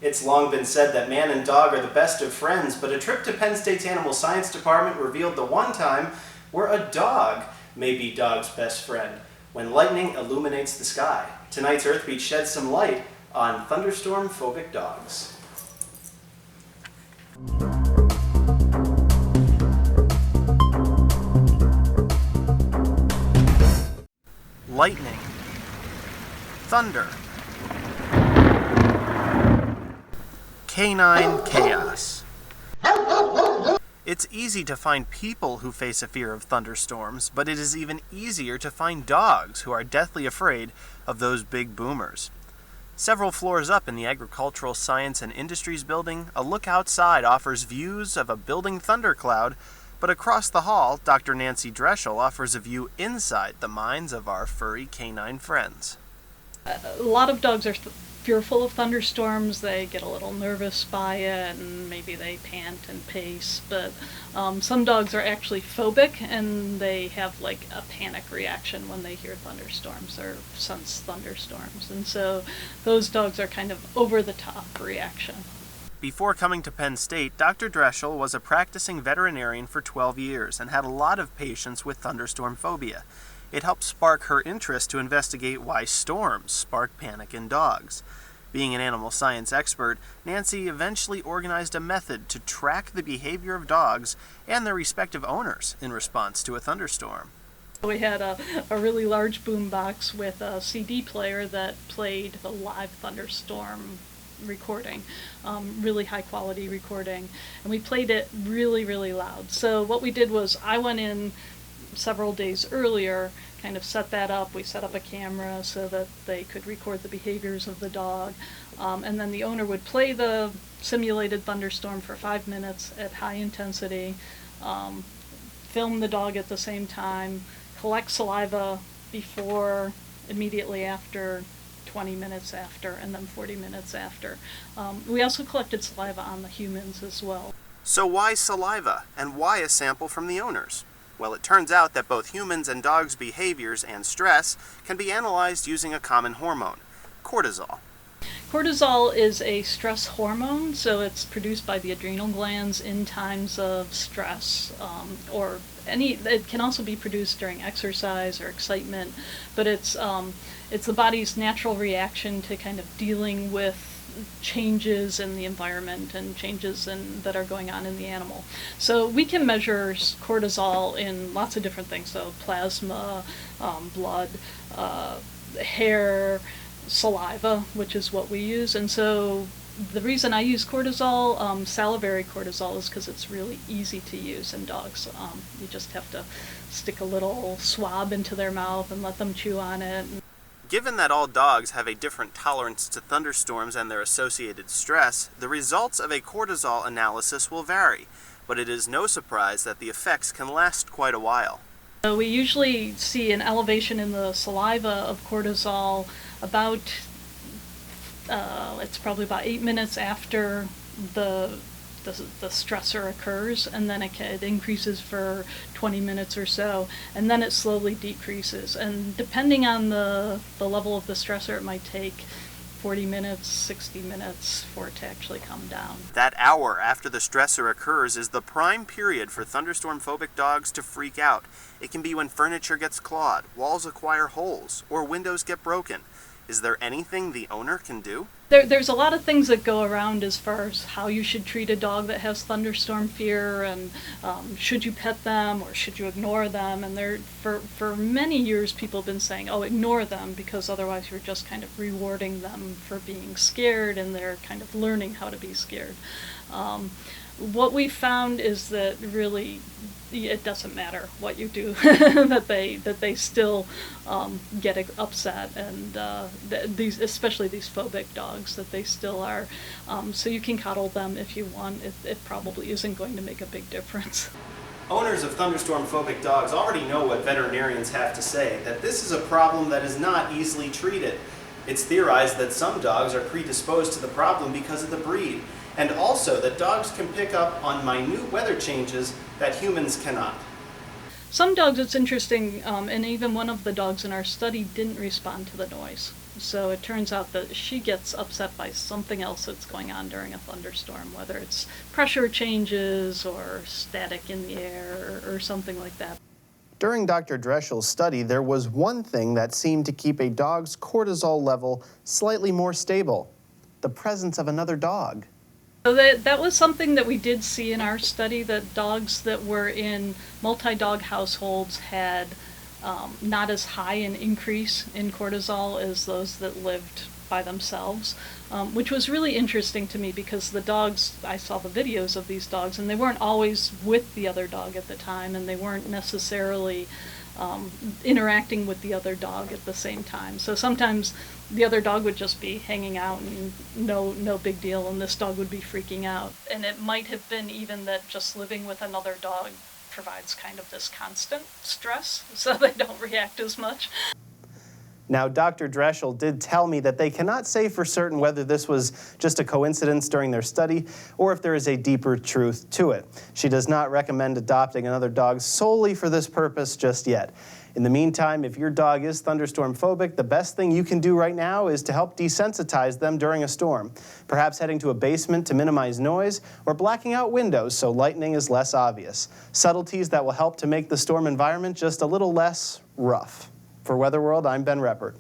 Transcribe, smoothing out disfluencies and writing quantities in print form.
It's long been said that man and dog are the best of friends, but a trip to Penn State's Animal Science Department revealed the one time where a dog may be dog's best friend, when lightning illuminates the sky. Tonight's EarthBeat sheds some light on Thunderstorm phobic dogs. Lightning, thunder, canine chaos. It's easy to find people who face a fear of thunderstorms, but it is even easier to find dogs who are deathly afraid of those big boomers. Several floors up in the Agricultural Science and Industries building, a look outside offers views of a building thundercloud, but across the hall, Dr. Nancy Dreschel offers a view inside the minds of our furry canine friends. A lot of dogs are fearful of thunderstorms. They get a little nervous by it, and maybe they pant and pace, but some dogs are actually phobic, and they have like a panic reaction when they hear thunderstorms or sense thunderstorms, and so those dogs are kind of over-the-top reaction. Before coming to Penn State, Dr. Dreschel was a practicing veterinarian for 12 years and had a lot of patients with thunderstorm phobia. It helped spark her interest to investigate why storms spark panic in dogs. Being an animal science expert, Nancy eventually organized a method to track the behavior of dogs and their respective owners in response to a thunderstorm. We had a really large boom box with a CD player that played the live thunderstorm recording, really high quality recording, and we played it really, really loud. So what we did was I went in several days earlier, kind of set that up. We set up a camera so that they could record the behaviors of the dog, and then the owner would play the simulated thunderstorm for 5 minutes at high intensity, film the dog at the same time, collect saliva before, immediately after, 20 minutes after, and then 40 minutes after. We also collected saliva on the humans as well. So why saliva, and why a sample from the owners? Well, it turns out that both humans' and dogs' behaviors and stress can be analyzed using a common hormone, cortisol. Cortisol is a stress hormone, so it's produced by the adrenal glands in times of stress, it can also be produced during exercise or excitement, but it's the body's natural reaction to kind of dealing with changes in the environment and changes that are going on in the animal. So we can measure cortisol in lots of different things, so plasma, blood, hair, saliva, which is what we use. And so the reason I use cortisol, salivary cortisol, is because it's really easy to use in dogs. You just have to stick a little swab into their mouth and let them chew on it. Given that all dogs have a different tolerance to thunderstorms and their associated stress, the results of a cortisol analysis will vary, but it is no surprise that the effects can last quite a while. So we usually see an elevation in the saliva of cortisol about, it's probably about 8 minutes after the stressor occurs, and then it increases for 20 minutes or so, and then it slowly decreases. And depending on the level of the stressor, it might take 40 minutes, 60 minutes for it to actually come down. That hour after the stressor occurs is the prime period for thunderstorm phobic dogs to freak out. It can be when furniture gets clawed, walls acquire holes, or windows get broken. Is there anything the owner can do? There's a lot of things that go around as far as how you should treat a dog that has thunderstorm fear, and should you pet them or should you ignore them? And for many years people have been saying, oh, ignore them, because otherwise you're just kind of rewarding them for being scared, and they're kind of learning how to be scared. What we found is that really it doesn't matter what you do, that they still get upset, and especially these phobic dogs, that they still are. So you can cuddle them if you want. It probably isn't going to make a big difference. Owners of thunderstorm phobic dogs already know what veterinarians have to say, that this is a problem that is not easily treated. It's theorized that some dogs are predisposed to the problem because of the breed, and also that dogs can pick up on minute weather changes that humans cannot. Some dogs, it's interesting, and even one of the dogs in our study didn't respond to the noise. So it turns out that she gets upset by something else that's going on during a thunderstorm, whether it's pressure changes or static in the air or something like that. During Dr. Dreschel's study, there was one thing that seemed to keep a dog's cortisol level slightly more stable: the presence of another dog. So that was something that we did see in our study, that dogs that were in multi-dog households had not as high an increase in cortisol as those that lived by themselves, which was really interesting to me because the dogs, I saw the videos of these dogs, and they weren't always with the other dog at the time, and they weren't necessarily interacting with the other dog at the same time. So sometimes the other dog would just be hanging out and no big deal, and this dog would be freaking out. And it might have been even that just living with another dog provides kind of this constant stress, so they don't react as much. Now, Dr. Dreschel did tell me that they cannot say for certain whether this was just a coincidence during their study or if there is a deeper truth to it. She does not recommend adopting another dog solely for this purpose just yet. In the meantime, if your dog is thunderstorm phobic, the best thing you can do right now is to help desensitize them during a storm. Perhaps heading to a basement to minimize noise, or blacking out windows so lightning is less obvious. Subtleties that will help to make the storm environment just a little less rough. For Weather World, I'm Ben Reppert.